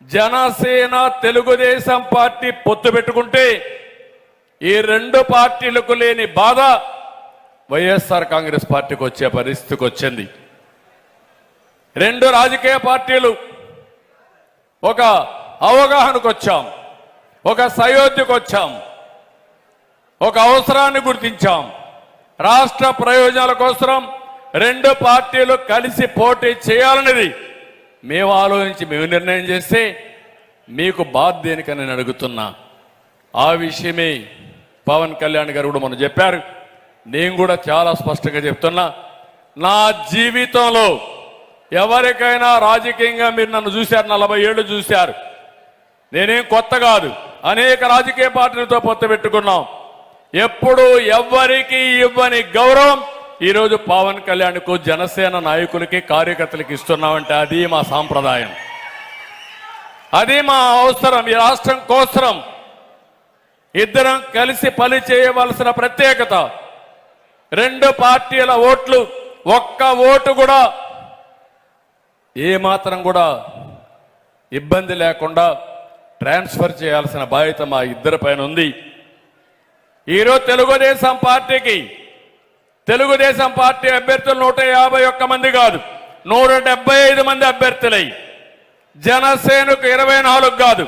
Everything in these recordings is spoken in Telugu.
జనసేన తెలుగుదేశం పార్టీ పొత్తు పెట్టుకుంటే ఈ రెండు పార్టీలకు లేని బాధ వైఎస్ఆర్ కాంగ్రెస్ పార్టీకి వచ్చే పరిస్థితికి వచ్చింది. రెండు రాజకీయ పార్టీలు ఒక అవగాహనకు వచ్చాం, ఒక సయోధ్యకు వచ్చాం, ఒక అవసరాన్ని గుర్తించాం. రాష్ట్ర ప్రయోజనాల కోసం రెండు పార్టీలు కలిసి పోటీ చేయాలనేది మేము ఆలోచించి మేము నిర్ణయం చేస్తే మీకు బాధ దేనికని నేను అడుగుతున్నా. ఆ విషయమే పవన్ కళ్యాణ్ గారు కూడా మనం చెప్పారు. నేను కూడా చాలా స్పష్టంగా చెప్తున్నా, నా జీవితంలో ఎవరికైనా రాజకీయంగా మీరు నన్ను చూశారు, 40 ఏళ్ళు చూశారు. నేనేం కొత్త కాదు, అనేక రాజకీయ పార్టీలతో పొత్తు పెట్టుకున్నాం. ఎప్పుడు ఎవ్వరికి ఇవ్వని గౌరవం ఈరోజు పవన్ కళ్యాణ్కు జనసేన నాయకులకి కార్యకర్తలకి ఇస్తున్నామంటే అది మా సాంప్రదాయం, అది మా అవసరం. ఈ రాష్ట్రం కోసం ఇద్దరం కలిసి పని చేయవలసిన ప్రత్యేకత. రెండు పార్టీల ఓట్లు ఒక్క ఓటు కూడా ఏమాత్రం కూడా ఇబ్బంది లేకుండా ట్రాన్స్ఫర్ చేయాల్సిన బాధ్యత మా ఇద్దరి పైన ఉంది. ఈరోజు తెలుగుదేశం పార్టీ అభ్యర్థులు 151 మంది కాదు, 175 మంది అభ్యర్థులై జనసేనకు 24 కాదు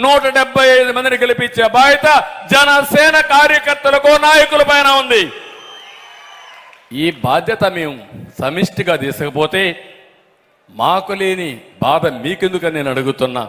175 మందిని గెలిపించే బాధ్యత జనసేన కార్యకర్తలకు నాయకుల పైన ఉంది. ఈ బాధ్యత మేము సమిష్టిగా తీసుకపోతే మాకు లేని బాధ మీకెందుకని నేను అడుగుతున్నా.